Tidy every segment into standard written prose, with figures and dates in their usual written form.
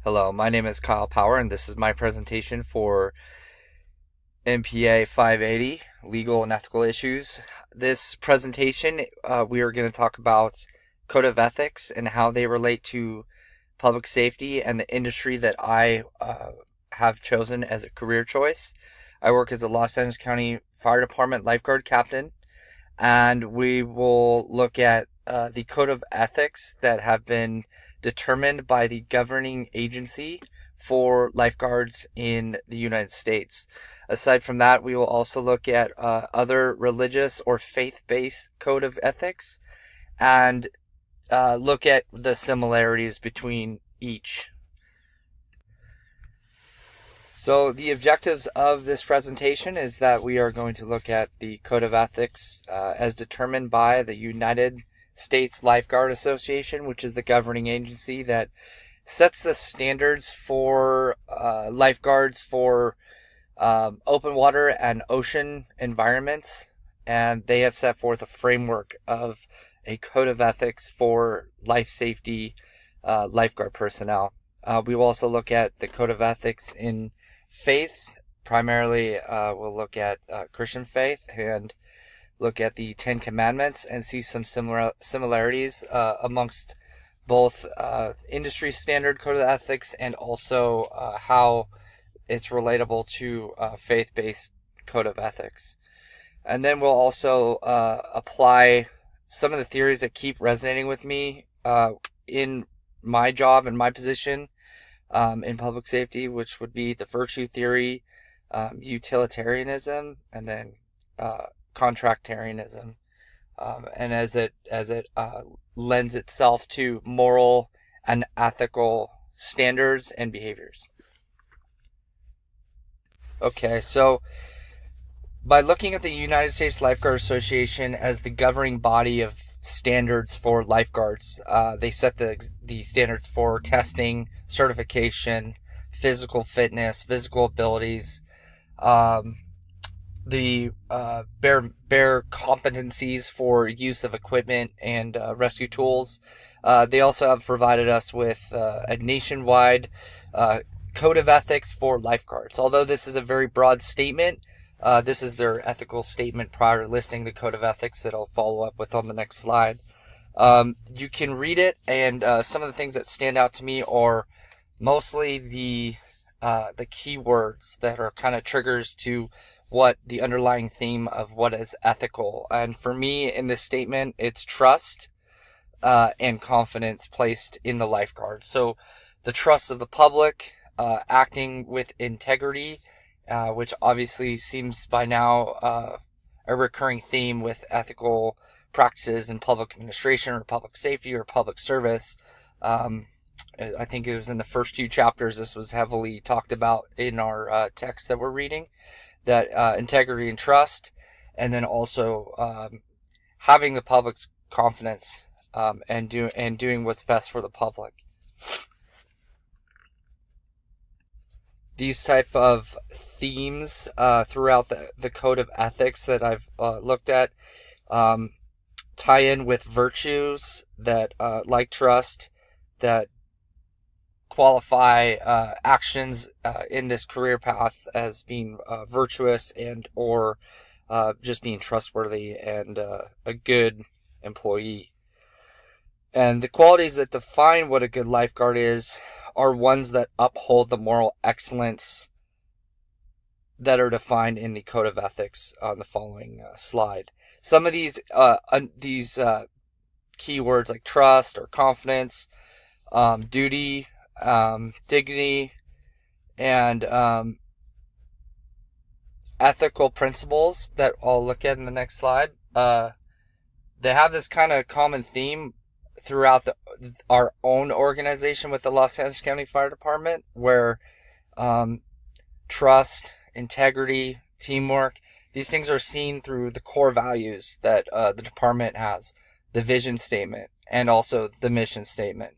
Hello, my name is Kyle Power, and this is my presentation for MPA 580, Legal and Ethical Issues. This presentation, we are going to talk about Code of Ethics and how they relate to public safety and the industry that I have chosen as a career choice. I work as a Los Angeles County Fire Department lifeguard captain, and we will look at the Code of Ethics that have been determined by the governing agency for lifeguards in the United States. Aside from that, we will also look at other religious or faith-based code of ethics and look at the similarities between each. So the objectives of this presentation is that we are going to look at the Code of Ethics as determined by the United States Lifeguard Association, which is the governing agency that sets the standards for lifeguards for open water and ocean environments. And they have set forth a framework of a Code of Ethics for life safety lifeguard personnel. We will also look at the Code of Ethics in faith. Primarily, we'll look at Christian faith and look at the Ten Commandments and see some similarities amongst both industry standard code of ethics and also how it's relatable to faith-based code of ethics. And then we'll also apply some of the theories that keep resonating with me in my job and my position in public safety, which would be the virtue theory, utilitarianism, and then contractarianism, and as it lends itself to moral and ethical standards and behaviors. Okay, so by looking at the United States Lifeguard Association as the governing body of standards for lifeguards, they set the standards for testing, certification, physical fitness, physical abilities, the bare competencies for use of equipment and rescue tools. They also have provided us with a nationwide code of ethics for lifeguards. Although this is a very broad statement, this is their ethical statement prior to listing the code of ethics that I'll follow up with on the next slide. You can read it, and some of the things that stand out to me are mostly the keywords that are kind of triggers to what the underlying theme of what is ethical. And for me, in this statement, it's trust and confidence placed in the lifeguard. So the trust of the public, acting with integrity, which obviously seems by now a recurring theme with ethical practices in public administration or public safety or public service. I think it was in the first 2 chapters this was heavily talked about in our text that we're reading, that integrity and trust, and then also having the public's confidence and doing what's best for the public. These type of themes throughout the code of ethics that I've looked at tie in with virtues that, like trust, that qualify actions in this career path as being virtuous and or just being trustworthy and a good employee. And the qualities that define what a good lifeguard is are ones that uphold the moral excellence that are defined in the Code of Ethics on the following slide. Some of these keywords like trust or confidence, duty, dignity, and ethical principles that I'll look at in the next slide. They have this kind of common theme throughout our own organization with the Los Angeles County Fire Department, where trust, integrity, teamwork, these things are seen through the core values that the department has, the vision statement, and also the mission statement,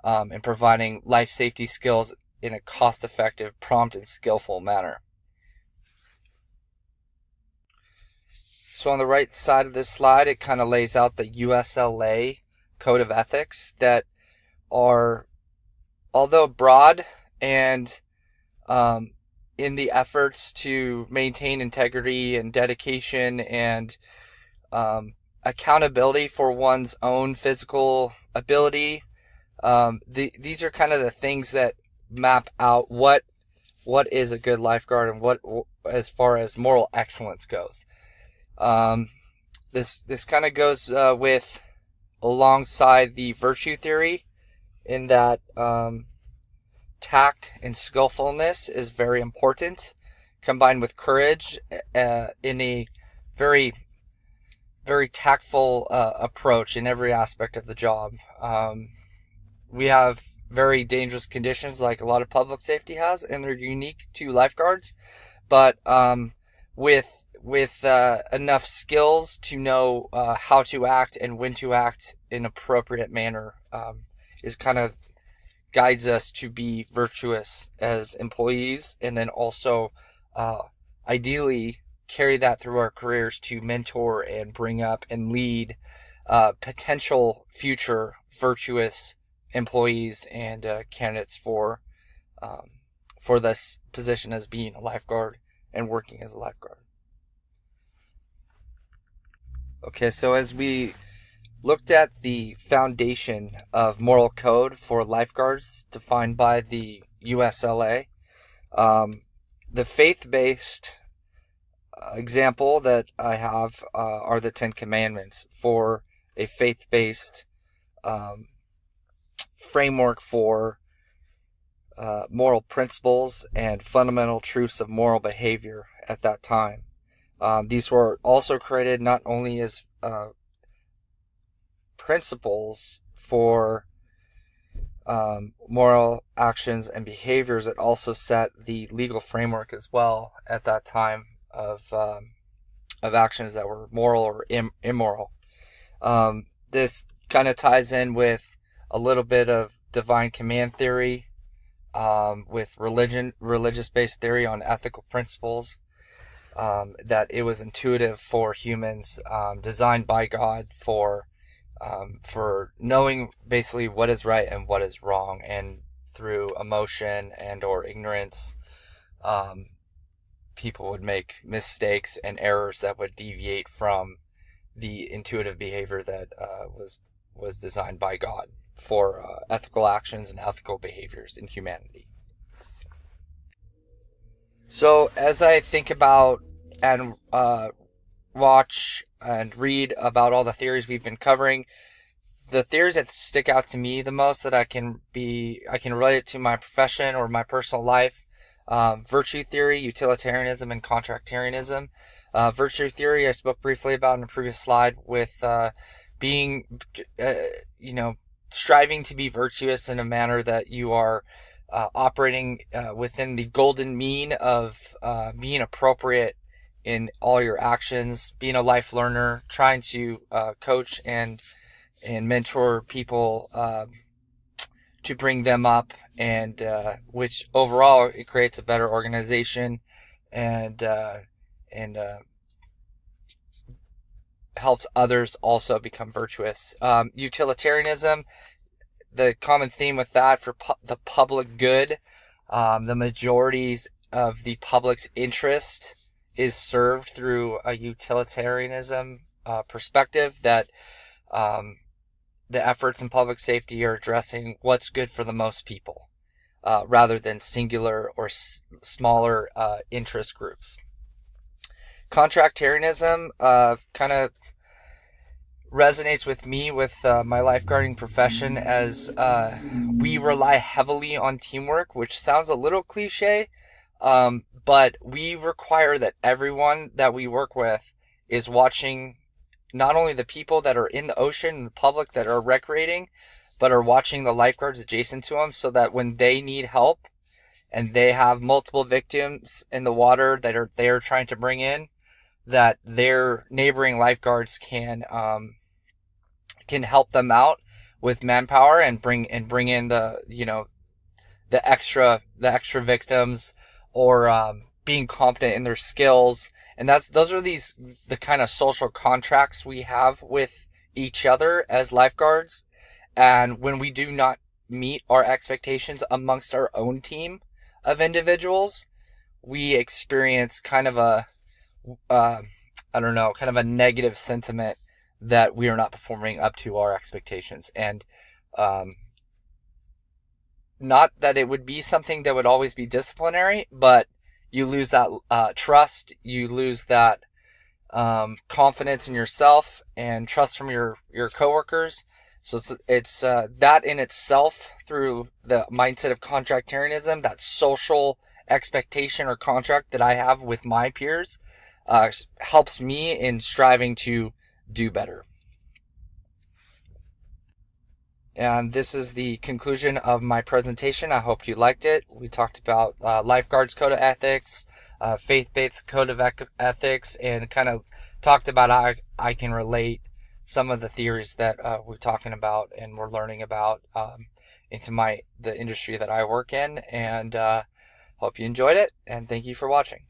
and providing life safety skills in a cost-effective, prompt, and skillful manner. So on the right side of this slide, it kind of lays out the USLA Code of Ethics that are although broad and in the efforts to maintain integrity and dedication and accountability for one's own physical ability, these are kind of the things that map out what is a good lifeguard and what, as far as moral excellence goes. This kind of goes with alongside the virtue theory, in that tact and skillfulness is very important, combined with courage in a very, very tactful approach in every aspect of the job. We have very dangerous conditions like a lot of public safety has, and they're unique to lifeguards, but with enough skills to know how to act and when to act in appropriate manner is kind of guides us to be virtuous as employees, and then also ideally carry that through our careers to mentor and bring up and lead potential future virtuous employees and candidates for this position as being a lifeguard and working as a lifeguard. Okay, so as we looked at the foundation of moral code for lifeguards defined by the USLA, the faith-based example that I have are the Ten Commandments for a faith-based framework for moral principles and fundamental truths of moral behavior at that time. These were also created not only as principles for moral actions and behaviors, it also set the legal framework as well at that time of actions that were moral or immoral. This kind of ties in with a little bit of divine command theory, with religious-based theory on ethical principles, that it was intuitive for humans, designed by God for knowing basically what is right and what is wrong, and through emotion and or ignorance, people would make mistakes and errors that would deviate from the intuitive behavior that was designed by God for ethical actions and ethical behaviors in humanity. So as I think about and watch and read about all the theories we've been covering, the theories that stick out to me the most that I can relate it to my profession or my personal life: virtue theory, utilitarianism, and contractarianism. Virtue theory I spoke briefly about in a previous slide, with being, striving to be virtuous in a manner that you are operating within the golden mean of being appropriate in all your actions, being a life learner, trying to coach and mentor people to bring them up, and which overall it creates a better organization and helps others also become virtuous. Utilitarianism, the common theme with that for the public good, the majorities of the public's interest is served through a utilitarianism perspective, that the efforts in public safety are addressing what's good for the most people, rather than singular or smaller interest groups. Contractarianism kind of resonates with me with my lifeguarding profession, as we rely heavily on teamwork, which sounds a little cliche, but we require that everyone that we work with is watching not only the people that are in the ocean and the public that are recreating, but are watching the lifeguards adjacent to them, so that when they need help and they have multiple victims in the water that they're trying to bring in, that their neighboring lifeguards can help them out with manpower and bring in the extra victims, or being competent in their skills. And those are the kind of social contracts we have with each other as lifeguards. And when we do not meet our expectations amongst our own team of individuals, we experience kind of a, kind of a negative sentiment that we are not performing up to our expectations. And not that it would be something that would always be disciplinary, but you lose that trust, you lose that confidence in yourself and trust from your coworkers. So it's that in itself, through the mindset of contractarianism, that social expectation or contract that I have with my peers, helps me in striving to do better. And this is the conclusion of my presentation. I hope you liked it. We talked about Lifeguards Code of Ethics, Faith-Based Code of Ethics, and kind of talked about how I can relate some of the theories that we're talking about and we're learning about into the industry that I work in. And hope you enjoyed it, and thank you for watching.